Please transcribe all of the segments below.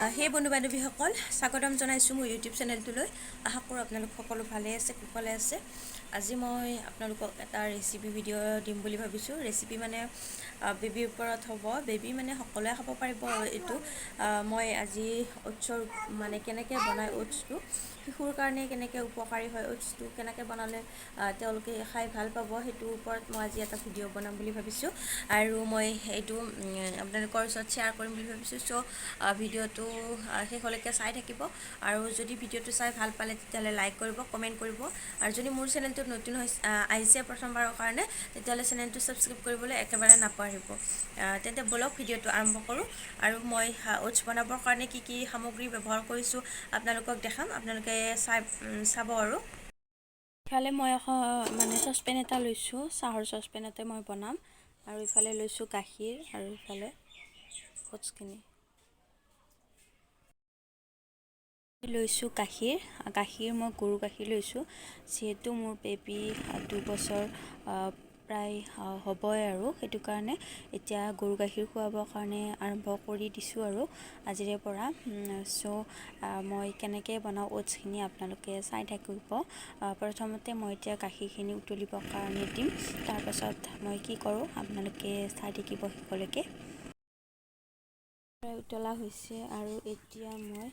হে বন্ধু বান্ধৱীসকল স্বাগতম জনাইছোঁ মোৰ ইউটিউব চেনেলটোলৈ। আশা কৰোঁ আপোনালোক সকলো ভালে আছে, কুশলে আছে। আজি মই আপোনালোকক এটা ৰেচিপি ভিডিঅ' দিম বুলি ভাবিছোঁ। ৰেচিপি মানে বেবীৰ ওপৰত হ'ব। বেবী মানে সকলোৱে খাব পাৰিব। এইটো মই আজি ওটছৰ মানে কেনেকৈ বনায়, ওটছটো শিশুৰ কাৰণে কেনেকৈ উপকাৰী হয়, ওটছটো কেনেকৈ বনালে তেওঁলোকে খাই ভাল পাব, সেইটোৰ ওপৰত মই আজি এটা ভিডিঅ' বনাম বুলি ভাবিছোঁ। আৰু মই এইটো আপোনালোকৰ ওচৰত শ্বেয়াৰ কৰিম বুলি ভাবিছোঁ। চ' ভিডিঅ'টো শেষলৈকে চাই থাকিব। আৰু যদি ভিডিঅ'টো চাই ভাল পালে তেতিয়াহ'লে লাইক কৰিব, কমেণ্ট কৰিব। আৰু যদি মোৰ চেনেলটোত নতুন আহিছে প্ৰথমবাৰৰ কাৰণে, তেতিয়াহ'লে চেনেলটো ছাবস্ক্ৰাইব কৰিবলৈ একেবাৰে নাপাহৰিব। তেন্তে ব'লক ভিডিঅ'টো আৰম্ভ কৰোঁ। আৰু মই ওটছ বনাবৰ কাৰণে কি কি সামগ্ৰী ব্যৱহাৰ কৰিছোঁ আপোনালোকক দেখাম। আপোনালোকে চাব। আৰু ইফালে মই মানে চচপেন এটা লৈছোঁ, চাহৰ চচপেনতে মই বনাম। আৰু ইফালে লৈছোঁ গাখীৰ, আৰু ইফালে ওটছখিনি লৈছোঁ। গাখীৰ মই গৰু গাখীৰ লৈছোঁ, যিহেতু মোৰ বেবী 2 বছৰ প্ৰায় হ'বই, আৰু সেইটো কাৰণে এতিয়া গৰু গাখীৰ খুৱাবৰ কাৰণে আৰম্ভ কৰি দিছোঁ আৰু আজিৰে পৰা। চ' মই কেনেকৈ বনাওঁ ওটছখিনি আপোনালোকে চাই থাকিব। প্ৰথমতে মই এতিয়া গাখীৰখিনি উতলিবৰ কাৰণে দিম। তাৰপাছত মই কি কৰোঁ আপোনালোকে চাই থাকিব শেষলৈকে। উতলা হৈছে, আৰু এতিয়া মই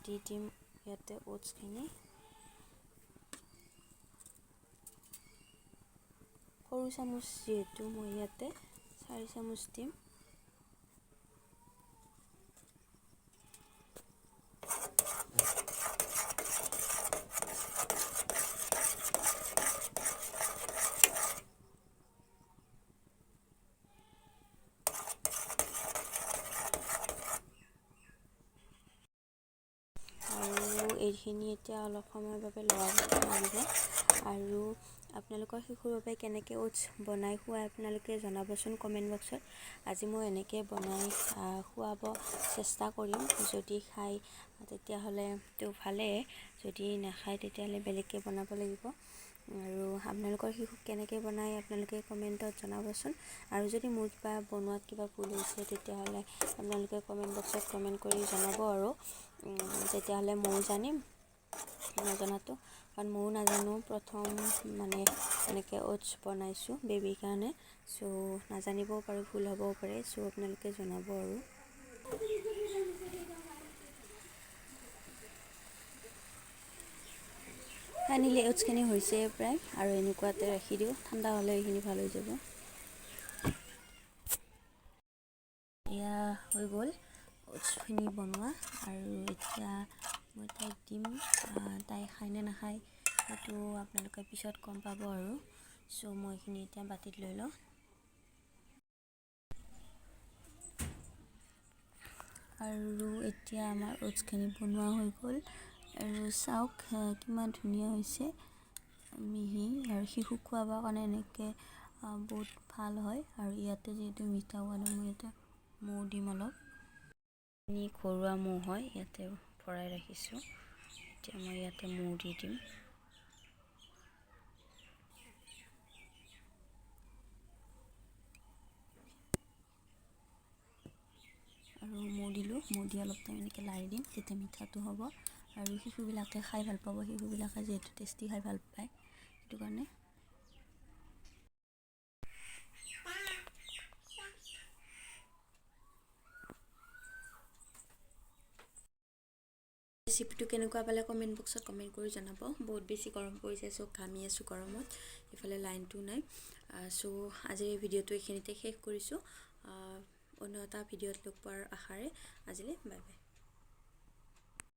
দি দিম ইয়াতে ওটছখিনি। সৰু চামুচ যিহেতু মই ইয়াতে 4 চামুচ দিম। এইখিনি এতিয়া অলপ সময়ৰ বাবে লৰাব লাগিব। আৰু আপোনালোকৰ শিশুৰ বাবে কেনেকৈ ওটছ বনাই খুৱাই আপোনালোকে জনাবচোন কমেণ্ট বক্সত। আজি মই এনেকৈ বনাই খুৱাব চেষ্টা কৰিম। যদি খায় তেতিয়াহ'লে তো ভালেই, যদি নাখায় তেতিয়াহ'লে বেলেগকৈ বনাব লাগিব। আৰু আপোনালোকৰ শিশুক কেনেকৈ বনাই আপোনালোকে কমেণ্টত জনাবচোন। আৰু যদি মোৰ কিবা বনোৱাত কিবা ভুল হৈছে তেতিয়াহ'লে আপোনালোকে কমেণ্ট বক্সত কমেণ্ট কৰি জনাব। আৰু তেতিয়াহ'লে ময়ো জানিম নজনাটো, কাৰণ ময়ো নাজানো। প্ৰথম মানে এনেকৈ ওটছ বনাইছোঁ বেবীৰ কাৰণে। চ' নাজানিবও পাৰোঁ, ভুল হ'বও পাৰে। চ' আপোনালোকে জনাব। আৰু ফাইনেলি ওটছখিনি হৈছে প্ৰায়, আৰু এনেকুৱাতে ৰাখি দিওঁ। ঠাণ্ডা হ'লে এইখিনি ভাল হৈ যাব। এয়া হৈ গ'ল ওটছখিনি বনোৱা। আৰু এতিয়া মই তাইক দিম। তাই খায় নে নাখায় সেইটো আপোনালোকে পিছত গম পাব। আৰু চ' মই এইখিনি এতিয়া বাতিত লৈ লওঁ। আৰু এতিয়া আমাৰ ওটছখিনি বনোৱা হৈ গ'ল। আৰু চাওক কিমান ধুনীয়া হৈছে, মিহি। আৰু শিশুক খুৱাবৰ কাৰণে এনেকৈ বহুত ভাল হয়। আৰু ইয়াতে যিহেতু মিঠা হোৱা নাই, মই ইয়াতে মৌ দিম অলপ। ঘৰুৱা মৌ হয়, ইয়াতে ভৰাই ৰাখিছোঁ। এতিয়া মই ইয়াতে মৌ দি দিম। আৰু মৌ দিলোঁ, মৌ দি অলপ টাইম এনেকৈ লাৰি দিম, তেতিয়া মিঠাটো হ'ব। আৰু শিশুবিলাকে খাই ভাল পাব। শিশুবিলাকে যিহেতু টেষ্টি খাই ভাল পায়, সেইটো কাৰণে। ৰেচিপিটো কেনেকুৱা পালে কমেণ্ট বক্সত কমেণ্ট কৰি জনাব। বহুত বেছি গৰম পৰিছে, চ' ঘামি আছোঁ গৰমত। ইফালে লাইনটো নাই। চ' আজিৰ এই ভিডিঅ'টো এইখিনিতে শেষ কৰিছোঁ। অন্য এটা ভিডিঅ'ত লগ পোৱাৰ আশাৰে আজিলৈ বাই বাই।